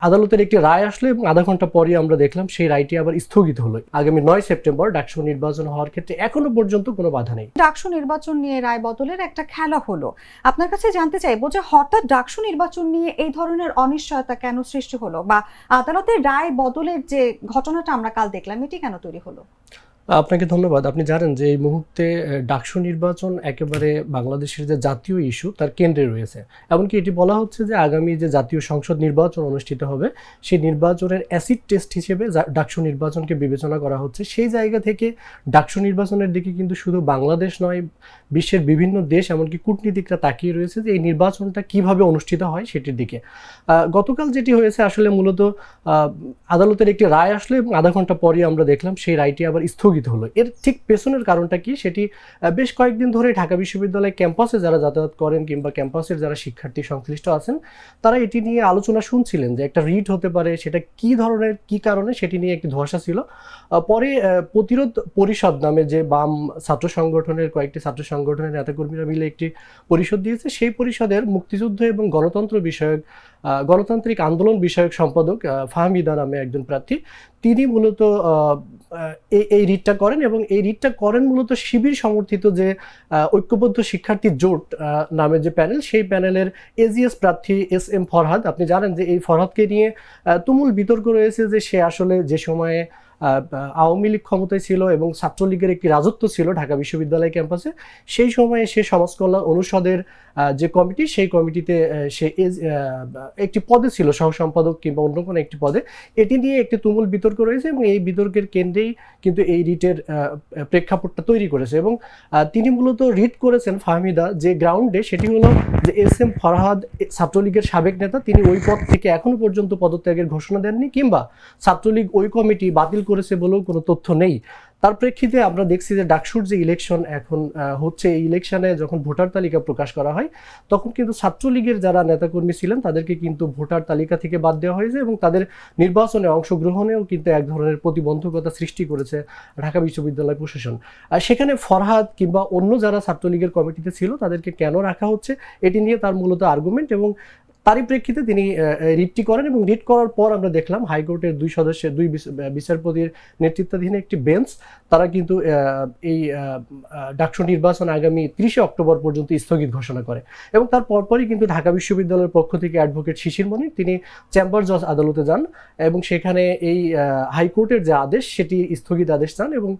আদালতের একটি রায় আসলো এবং আধা ঘন্টা পরে আমরা দেখলাম সেই রায়টি আবার স্থগিত হলো। আগামী 9 সেপ্টেম্বর ডাকসু নির্বাচন হওয়ার ক্ষেত্রে এখনো পর্যন্ত কোনো বাধা নেই। ডাকসু নির্বাচন নিয়ে রায় বদলের একটা খেলা হলো। আপনার কাছে জানতে চাইবো যে হঠাৎ ডাকসু নির্বাচন নিয়ে এই ধরনের অনিশ্চয়তা কেন সৃষ্টি হলো, বা আদালতের রায় বদলের যে ঘটনাটা আমরা কাল দেখলাম এটি কেন তৈরি হলো? আপনাকে ধন্যবাদ। আপনি জানেন যে এই মুহূর্তে ডাকসু নির্বাচন একেবারে বাংলাদেশের যে জাতীয় ইস্যু তার কেন্দ্রে রয়েছে। এমনকি এটি বলা হচ্ছে যে আগামী যে জাতীয় সংসদ নির্বাচন অনুষ্ঠিত হবে সেই নির্বাচনের অ্যাসিড টেস্ট হিসেবে ডাকসু নির্বাচনকে বিবেচনা করা হচ্ছে। সেই জায়গা থেকে ডাকসু নির্বাচনের দিকে কিন্তু শুধু বাংলাদেশ নয়, বিশ্বের বিভিন্ন দেশ এমনকি কূটনীতিকরা তাকিয়ে রয়েছে যে এই নির্বাচনটা কিভাবে অনুষ্ঠিত হয় সেটির দিকে। গতকাল যেটি হয়েছে আসলে মূলত আদালতের একটি রায় আসলো এবং আধা ঘন্টা পরে আমরা দেখলাম সেই রায়টি আবার স্থগিত হলো। এর ঠিক পেছনের কারণটা কি সেটি বেশ কয়েকদিন ধরে ঢাকা বিশ্ববিদ্যালয় ক্যাম্পাসে যারা যাতায়াত করেন কিংবা ক্যাম্পাসের যারা শিক্ষার্থী সংশ্লিষ্ট আছেন তারা এটি নিয়ে আলোচনা শুনছিলেন যে একটা রিট হতে পারে, সেটা কি ধরনের কি কারণে সেটি নিয়ে একটি ধোঁয়াশা ছিল। পরে প্রতিরোধ পরিষদ নামে যে বাম ছাত্র সংগঠনের কয়েকটি ছাত্র সংগঠনের নেতাকর্মীরা মিলে একটি পরিষদ দিয়েছে, সেই পরিষদের মুক্তিযুদ্ধ এবং গণতন্ত্র বিষয়ক গণতান্ত্রিক আন্দোলন বিষয়ক সম্পাদক ফাহমিদা নামে একজন প্রার্থী, তিনি মূলত এই রিটটা করেন এবং এই রিটটা করেন মূলত শিবির সমর্থিত যে ঐক্যবদ্ধ শিক্ষার্থী জোট নামে যে প্যানেল, সেই প্যানেলের এজিএস প্রার্থী SM ফরহাদ। আপনি জানেন যে এই ফরহাদকে নিয়ে তুমুল বিতর্ক রয়েছে যে সে আসলে যে সময়ে আওয়ামী লীগ ক্ষমতায় ছিল এবং ছাত্রলীগের একটি রাজত্ব ছিল ঢাকা বিশ্ববিদ্যালয় ক্যাম্পাসে, সেই সময়ে সে সমাজ কল্যাণ অনুষদের যে কমিটি, সেই কমিটিতে সে একটি পদে ছিল, সহ সম্পাদক কিংবা অন্য কোনো একটি পদে। এটি নিয়ে একটি তুমুল বিতর্ক রয়েছে এবং এই বিতর্কের কেন্দ্রেই কিন্তু এই রিটের প্রেক্ষাপটটা তৈরি করেছে। এবং তিনি মূলত রিট করেছেন ফাহমিদা যে গ্রাউন্ডে, সেটি হলো যে SM ফরহাদ ছাত্রলীগের সাবেক নেতা, তিনি ওই পদ থেকে এখনো পর্যন্ত পদত্যাগের ঘোষণা দেননি কিংবা ছাত্রলীগ ওই কমিটি বাতিল করেছে বলেও কোনো তথ্য নেই। তার প্রেক্ষিতে আমরা দেখছি যে ডাকসুর যে ইলেকশন এখন হচ্ছে, এই ইলেকশনে যখন ভোটার তালিকা প্রকাশ করা হয় তখন কিন্তু ছাত্রলীগের যারা নেতাকর্মী ছিলেন তাদেরকে কিন্তু ভোটার তালিকা থেকে বাদ দেওয়া হয়েছে এবং তাদের নির্বাচনে অংশগ্রহণেও কিন্তু এক ধরনের প্রতিবন্ধকতা সৃষ্টি করেছে ঢাকা বিশ্ববিদ্যালয় প্রশাসন। আর সেখানে ফরহাদ কিংবা অন্য যারা ছাত্রলীগের কমিটিতে ছিল তাদেরকে কেন রাখা হচ্ছে এটি নিয়ে তার মূলত আর্গুমেন্ট, এবং তারই প্রেক্ষিতে তিনি রিটটি করেন। এবং রিট করার পর আমরা দেখলাম হাইকোর্টের দুই বিচারপতির নেতৃত্বাধীন একটি বেঞ্চ, তারা কিন্তু এই ডাকসু নির্বাচন আগামী 30 অক্টোবর পর্যন্ত স্থগিত ঘোষণা করে। এবং তার পরপরই কিন্তু ঢাকা বিশ্ববিদ্যালয়ের পক্ষ থেকে অ্যাডভোকেট শিশির মনির তিনি চেম্বার জজ আদালতে যান এবং সেখানে এই হাইকোর্টের যে আদেশ সেটি স্থগিত আদেশ চান এবং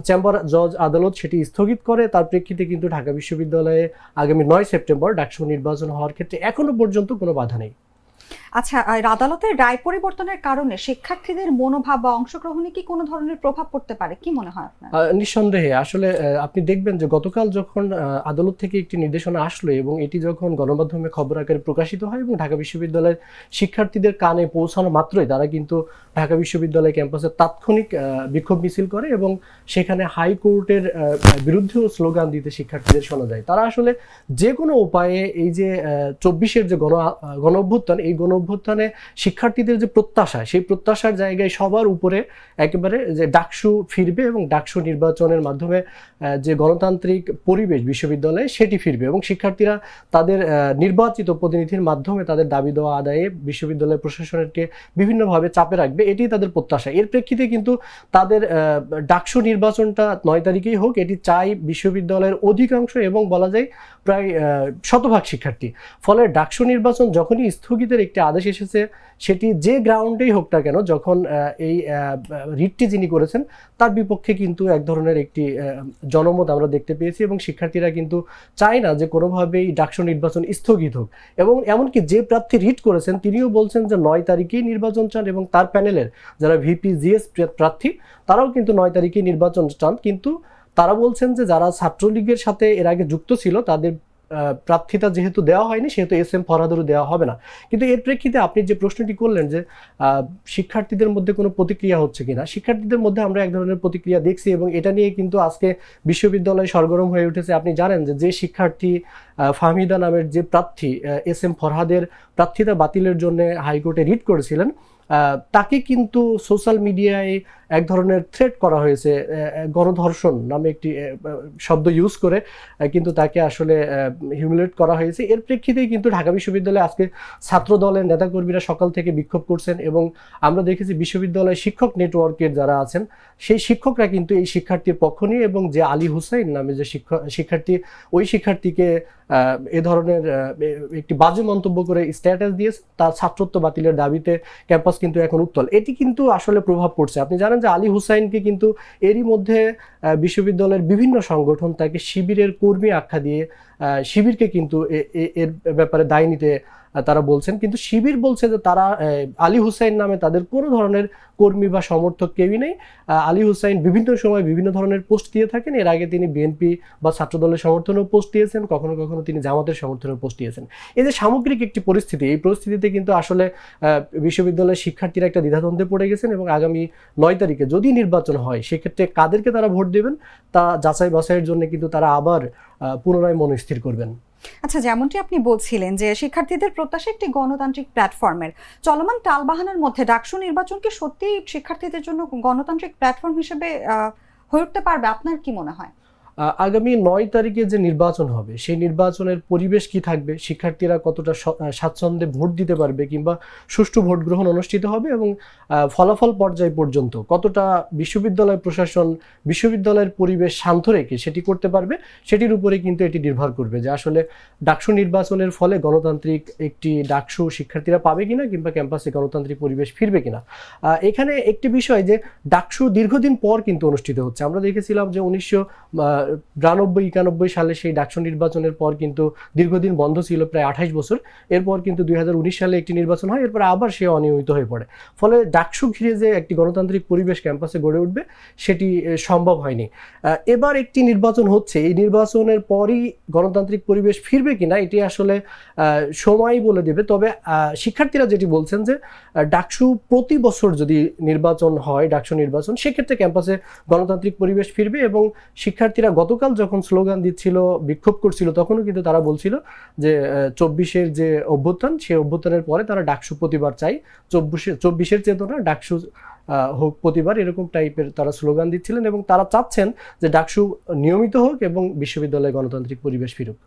চেম্বার জজ আদালত সেটি স্থগিত করে। তার প্রেক্ষিতে কিন্তু ঢাকা বিশ্ববিদ্যালয়ে আগামী 9 সেপ্টেম্বর ডাকসু নির্বাচন হওয়ার ক্ষেত্রে এখনো পর্যন্ত কোনো বাধা নেই। আচ্ছা, আদালতের রায় পরিবর্তনের কারণে শিক্ষার্থীদের মনোভাব বা অংশগ্রহণে কি কোনো ধরনের প্রভাব পড়তে পারে, কি মনে হয় আপনার? নিঃসন্দেহে আসলে আপনি দেখবেন যে গতকাল যখন আদালত থেকে একটি নির্দেশনা আসলো এবং এটি যখন গণমাধ্যমে খবর আকারে প্রকাশিত হয় এবং ঢাকা বিশ্ববিদ্যালয়ের শিক্ষার্থীদের কানে পৌঁছানো মাত্রই তারা কিন্তু ঢাকা বিশ্ববিদ্যালয় ক্যাম্পাসে তাৎক্ষণিক বিক্ষোভ মিছিল করে এবং সেখানে হাইকোর্টের বিরুদ্ধেও স্লোগান দিতে শিক্ষার্থীদের শোনা যায়। তারা আসলে যে কোনো উপায়ে এই যে 24-এর যে গণ অভ্যুত্থান, এই গণ অভ্যুত্থানে শিক্ষার্থীদের যে প্রত্যাশা, সেই প্রত্যাশার জায়গায় সবার উপরে একেবারে যে ডাকসু ফিরবে এবং ডাকসু নির্বাচনের মাধ্যমে যে গণতান্ত্রিক পরিবেশ বিশ্ববিদ্যালয়ে সেটি ফিরবে এবং শিক্ষার্থীরা তাদের নির্বাচিত প্রতিনিধির মাধ্যমে তাদের দাবি দেওয়া আদায়ে বিশ্ববিদ্যালয় প্রশাসনকে বিভিন্নভাবে চাপে রাখবে, এটি তাদের প্রত্যাশা। এর প্রেক্ষিতে কিন্তু তাদের ডাকসু নির্বাচনটা 9 তারিখেই হোক এটি চাই বিশ্ববিদ্যালয়ের অধিকাংশ এবং বলা যায় প্রায় শতভাগ শিক্ষার্থী। ফলে ডাকসু নির্বাচন যখনই স্থগিতের একটি আদেশ এসেছে, সেটি যে গ্রাউন্ডেই হোক না কেন, যখন এই রিটটি যিনি করেছেন তার বিপক্ষে কিন্তু এক ধরনের একটি জনমত আমরা দেখতে পেয়েছি এবং শিক্ষার্থীরা কিন্তু চায় না যে কোনোভাবেই ডাকসু নির্বাচন স্থগিত হোক। এবং এমনকি যে প্রার্থী রিট করেছেন তিনিও বলছেন যে 9 তারিখেই নির্বাচন চান এবং তার প্যানেলের যারা VP/GS প্রার্থী তারাও কিন্তু 9 তারিখেই নির্বাচন চান। কিন্তু তারা বলছেন যে যারা ছাত্রলীগের সাথে এর আগে যুক্ত ছিল তাদের প্রার্থিতা যেহেতু দেওয়া হয়নি সেহেতু SM ফরহাদেরও দেওয়া হবে না। কিন্তু এর প্রেক্ষিতে আপনি যে প্রশ্নটি করলেন যে শিক্ষার্থীদের মধ্যে কোনো প্রতিক্রিয়া হচ্ছে কিনা, শিক্ষার্থীদের মধ্যে আমরা এক ধরনের প্রতিক্রিয়া দেখছি এবং এটা নিয়ে কিন্তু আজকে বিশ্ববিদ্যালয় সরগরম হয়ে উঠেছে। আপনি জানেন যে শিক্ষার্থী ফাহমিদা নামের যে প্রার্থী SM ফরহাদের প্রার্থিতা বাতিলের জন্য হাইকোর্টে রিট করেছিলেন, তাকে কিন্তু সোশ্যাল মিডিয়ায় এক ধরনের থ্রেট করা হয়েছে, গণধর্ষণ নামে একটি শব্দ ইউজ করে কিন্তু তাকে আসলে হিউমিলেট করা হয়েছে। এর প্রেক্ষিতেই কিন্তু ঢাকা বিশ্ববিদ্যালয়ে আজকে ছাত্র দলের নেতাকর্মীরা সকাল থেকে বিক্ষোভ করছেন এবং আমরা দেখেছি বিশ্ববিদ্যালয় শিক্ষক নেটওয়ার্কের যারা আছেন সেই শিক্ষকরা কিন্তু এই শিক্ষার্থীর পক্ষ নিয়ে, এবং যে আলী হুসাইন নামে যে শিক্ষার্থী, ওই শিক্ষার্থীকে এ ধরনের একটি বাজে মন্তব্য করে স্ট্যাটাস দিয়েছে, তার ছাত্রত্ব বাতিলের দাবিতে ক্যাম্পাস কিন্তু এখন উত্তাল। এটি কিন্তু আসলে প্রভাব পড়ছে। আপনি জানেন যে আলী হুসাইনকে কিন্তু এরই মধ্যে বিশ্ববিদ্যালয়ের বিভিন্ন সংগঠন তাকে শিবিরের কর্মী আখ্যা দিয়ে শিবিরকে কিন্তু এর ব্যাপারে দায় নিতে তারা বলছেন, কিন্তু শিবির বলছে যে তারা আলী হুসাইন নামে তাদের কোনো ধরনের কর্মী বা সমর্থক কেউই নেই। আলী হুসাইন বিভিন্ন সময় বিভিন্ন ধরনের পোস্ট দিয়ে থাকেন। এর আগে তিনি বিএনপি বা ছাত্রদলের সমর্থনেও পোস্ট দিয়েছেন, কখনো কখনো তিনি জামাতের সমর্থনেও পোস্ট দিয়েছেন। এই যে সামগ্রিক একটি পরিস্থিতি, এই পরিস্থিতিতে কিন্তু আসলে বিশ্ববিদ্যালয়ের শিক্ষার্থীরা একটা দ্বিধাদ্বন্দ্বে পড়ে গেছেন এবং আগামী 9 তারিখে যদি নির্বাচন হয় সেক্ষেত্রে কাদেরকে তারা ভোট দেবেন তা যাচাই বাছাইয়ের জন্য কিন্তু তারা আবার পুনরায় মনস্থির করবেন। আচ্ছা, যেমনটি আপনি বলছিলেন যে শিক্ষার্থীদের প্রত্যাশা একটি গণতান্ত্রিক প্ল্যাটফর্মের, চলমান টালবাহানার মধ্যে ডাকসু নির্বাচন কি সত্যি শিক্ষার্থীদের জন্য গণতান্ত্রিক প্ল্যাটফর্ম হিসেবে হয়ে উঠতে পারবে? আপনার কি মনে হয়? আগামী 9 তারিখে যে নির্বাচন হবে সেই নির্বাচনের পরিবেশ কি থাকবে, শিক্ষার্থীরা কতটা স্বাচ্ছন্দ্যে ভোট দিতে পারবে কিংবা সুষ্ঠু ভোট গ্রহণ অনুষ্ঠিত হবে এবং ফলাফল পর্যায় পর্যন্ত কতটা বিশ্ববিদ্যালয় প্রশাসন বিশ্ববিদ্যালয়ের পরিবেশ শান্ত রেখে সেটি করতে পারবে, সেটির উপরে কিন্তু এটি নির্ভর করবে যে আসলে ডাকসু নির্বাচনের ফলে গণতান্ত্রিক একটি ডাকসু শিক্ষার্থীরা পাবে কিনা কিংবা ক্যাম্পাসে গণতান্ত্রিক পরিবেশ ফিরবে কিনা। এখানে একটি বিষয় যে ডাকসু দীর্ঘদিন পর কিন্তু অনুষ্ঠিত হচ্ছে। আমরা দেখেছিলাম যে 1992-91 সালে সেই ডাকসু নির্বাচনের পর কিন্তু দীর্ঘদিন বন্ধ ছিল, প্রায় 28 বছর। এরপর কিন্তু 2019 সালে একটি নির্বাচন হয়, এরপর আবার সে অনিয়মিত হয়ে পড়ে। ফলে ডাকসু ঘিরে যে একটি গণতান্ত্রিক পরিবেশ ক্যাম্পাসে গড়ে উঠবে সেটি সম্ভব হয়নি। এবার একটি নির্বাচন হচ্ছে, এই নির্বাচনের পরই গণতান্ত্রিক পরিবেশ ফিরবে কিনা এটি আসলে সময় বলে দেবে। তবে শিক্ষার্থীরা যেটি বলছেন যে ডাকসু প্রতি বছর যদি নির্বাচন হয়, ডাকসু নির্বাচন, সেক্ষেত্রে ক্যাম্পাসে গণতান্ত্রিক পরিবেশ ফিরবে। এবং শিক্ষার্থীরা গতকাল যখন স্লোগান দিচ্ছিল, বিক্ষোভ করছিল, তখনও কিন্তু তারা বলছিল যে 24-এর যে অভ্যুত্থান, সেই অভ্যুত্থানের পরে তারা ডাকসু প্রতিবার চাই, 24-এর চেতনা ডাকসু হোক প্রতিবার, এরকম টাইপের তারা স্লোগান দিচ্ছিলেন এবং তারা চাচ্ছেন যে ডাকসু নিয়মিত হোক এবং বিশ্ববিদ্যালয়ে গণতান্ত্রিক পরিবেশ ফিরুক।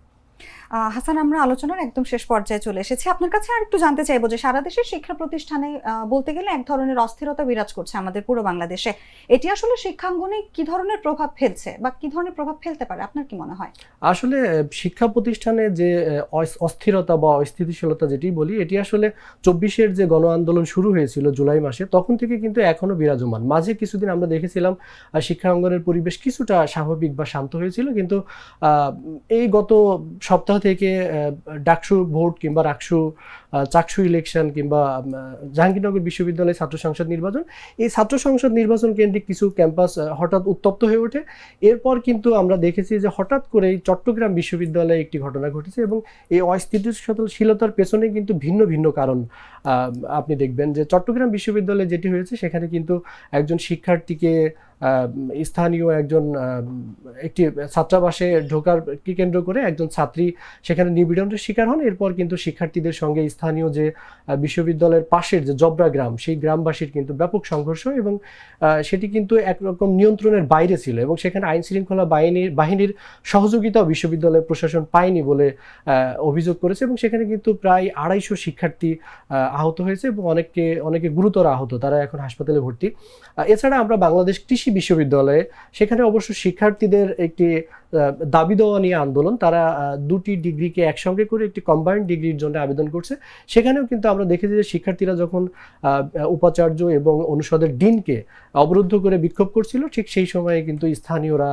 হাসান, আমরা আলোচনার একদম শেষ পর্যায়ে চলে এসেছি। আপনার কাছে আর একটু জানতে চাইবো যে সারা দেশের শিক্ষা প্রতিষ্ঠানে বলতে গেলে এক ধরনের অস্থিরতা বিরাজ করছে আমাদের পুরো বাংলাদেশে। এটি আসলে শিক্ষাঙ্গনে কি ধরনের প্রভাব ফেলছে বা কি ধরনের প্রভাব ফেলতে পারে আপনার কি মনে হয়? আসলে শিক্ষা প্রতিষ্ঠানে যে অস্থিরতা বা অস্থিতিশীলতা যেটি বলি, এটি আসলে 24-এর যে গণ আন্দোলন শুরু হয়েছিল জুলাই মাসে, তখন থেকে কিন্তু এখনো বিরাজমান। মাঝে কিছুদিন আমরা দেখেছিলাম শিক্ষাঙ্গনের পরিবেশ কিছুটা স্বাভাবিক বা শান্ত হয়েছিল, কিন্তু এই গত সপ্তাহ থেকে ডাকসু ভোট কিংবা চাকসু ইলেকশন কিংবা জাহাঙ্গীরনগর বিশ্ববিদ্যালয় ছাত্র সংসদ নির্বাচন, এই ছাত্র সংসদ নির্বাচন কেন্দ্রিক কিছু ক্যাম্পাস হঠাৎ উত্তপ্ত হয়ে ওঠে। এরপর কিন্তু আমরা দেখেছি যে হঠাৎ করেই চট্টগ্রাম বিশ্ববিদ্যালয়ে একটি ঘটনা ঘটেছে এবং এই অস্থিতিশীলতার পেছনে কিন্তু ভিন্ন ভিন্ন কারণ আপনি দেখবেন যে চট্টগ্রাম বিশ্ববিদ্যালয়ে যেটি হয়েছে সেখানে কিন্তু একজন শিক্ষার্থীকে স্থানীয় একটি ছাত্রাবাসে ঢোকার কি কেন্দ্র করে একজন ছাত্রী সেখানে নিপীড়নের শিকার হন। এরপর কিন্তু শিক্ষার্থীদের সঙ্গে স্থানীয় যে বিশ্ববিদ্যালয়ের পাশের যে জবরা গ্রাম, সেই গ্রামবাসীর কিন্তু ব্যাপক সংঘর্ষ এবং সেটি কিন্তু একরকম নিয়ন্ত্রণের বাইরে ছিল এবং সেখানে আইন শৃঙ্খলা বাহিনীর সহযোগিতাও বিশ্ববিদ্যালয় প্রশাসন পায়নি বলে অভিযোগ করেছে এবং সেখানে কিন্তু প্রায় 250 শিক্ষার্থী আহত হয়েছে এবং অনেকে গুরুতর আহত, তারা এখন হাসপাতালে ভর্তি। এছাড়া আমরা বাংলাদেশ কৃষি বিশ্ববিদ্যালয়ে, সেখানে অবশ্য শিক্ষার্থীদের একটি দাবি দেওয়া নিয়ে আন্দোলন, তারা 2টি ডিগ্রিকে একসঙ্গে করে একটি কম্বাইন্ড ডিগ্রির জন্য আবেদন করছে। সেখানেও কিন্তু আমরা দেখেছি যে শিক্ষার্থীরা যখন উপাচার্য এবং অনুষদের ডিনকে অবরুদ্ধ করে বিক্ষোভ করছিল, ঠিক সেই সময়ে কিন্তু স্থানীয়রা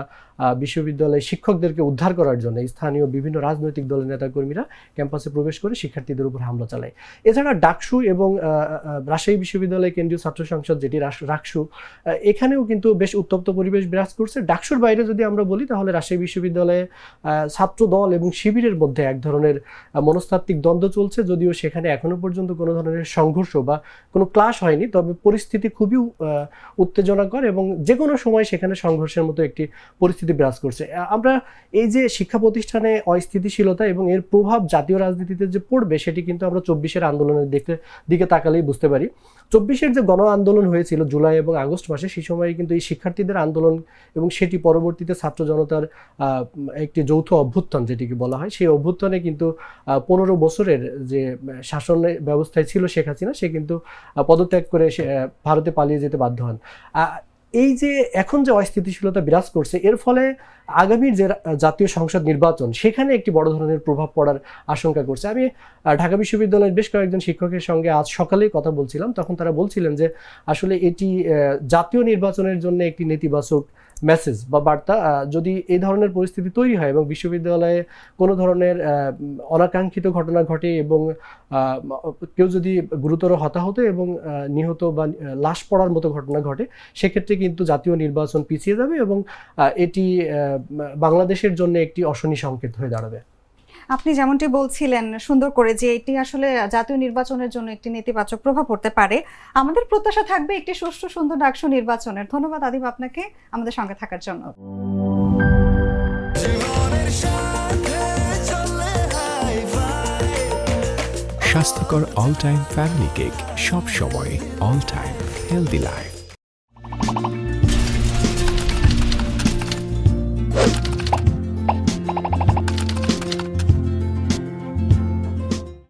বিশ্ববিদ্যালয়ে শিক্ষকদেরকে উদ্ধার করার জন্য স্থানীয় বিভিন্ন রাজনৈতিক দলের নেতাকর্মীরা ক্যাম্পাসে প্রবেশ করে শিক্ষার্থীদের উপর হামলা চালায়। এছাড়া ডাকসু এবং রাজশাহী বিশ্ববিদ্যালয় কেন্দ্রীয় ছাত্র সংসদ যেটি রাকসু, এখানেও কিন্তু বেশ উত্তপ্ত পরিবেশ বিরাজ করছে। ডাকসুর বাইরে যদি আমরা বলি তাহলে রাজশাহী বিশ্ববিদ্যালয়ে ছাত্র দল এবং শিবিরের মধ্যে এক ধরনের মনস্তাত্ত্বিক দ্বন্দ্ব চলছে, যদিও সেখানে এখনো পর্যন্ত কোনো ধরনের সংঘর্ষ বা কোনো ক্লাশ হয়নি, তবে পরিস্থিতি খুবই উত্তেজনাকর এবং যে কোনো সময় সেখানে সংঘর্ষের মতো একটি পরিস্থিতি পরিস্থিতি বিরাজ করছে। আমরা এই যে শিক্ষা প্রতিষ্ঠানে অস্থিতিশীলতা এবং এর প্রভাব জাতীয় রাজনীতিতে যে পড়বে সেটি কিন্তু আমরা 24-এর আন্দোলনের দিকে তাকালেই বুঝতে পারি। 24-এর যে গণ আন্দোলন হয়েছিল জুলাই এবং আগস্ট মাসে, সেই সময় কিন্তু এই শিক্ষার্থীদের আন্দোলন এবং সেটি পরবর্তীতে ছাত্র জনতার একটি যৌথ অভ্যুত্থান যেটিকে বলা হয়, সেই অভ্যুত্থানে কিন্তু 15 বছরের যে শাসন ব্যবস্থায় ছিল শেখ হাসিনা, সে কিন্তু পদত্যাগ করে ভারতে পালিয়ে যেতে বাধ্য হন। এই যে এখন যে অস্থিতিশীলতা বিরাজ করছে, এর ফলে আগামীর যে জাতীয় সংসদ নির্বাচন, সেখানে একটি বড় ধরনের প্রভাব পড়ার আশঙ্কা করছে। আমি ঢাকা বিশ্ববিদ্যালয়ের বেশ কয়েকজন শিক্ষকের সঙ্গে আজ সকালেই কথা বলছিলাম, তখন তারা বলছিলেন যে আসলে এটি জাতীয় নির্বাচনের জন্য একটি নেতিবাচক মেসেজ বা বার্তা। যদি এই ধরনের পরিস্থিতি তৈরি হয় এবং বিশ্ববিদ্যালয়ে কোনো ধরনের অনাকাঙ্ক্ষিত ঘটনা ঘটে এবং কেউ যদি গুরুতর হতাহত এবং নিহত বা লাশ পড়ার মতো ঘটনা ঘটে, সেক্ষেত্রে কিন্তু জাতীয় নির্বাচন পিছিয়ে যাবে এবং এটি বাংলাদেশের জন্য একটি অশনি সংকেত হয়ে দাঁড়াবে। আপনি যেমনটি বলছিলেন সুন্দর করে যে এটি আসলে জাতীয় নির্বাচনের জন্য একটি নেতিবাচক প্রভাব পড়তে পারে। আমাদের প্রত্যাশা থাকবে একটি সুষ্ঠু সুন্দর ডাকসু নির্বাচনের। ধন্যবাদ আদিব আপনাকে আমাদের সঙ্গে থাকার জন্য। স্বাস্থ্যকর অল টাইম ফ্যামিলি কেক, সব সময় অল টাইম হেলদি লাইফ।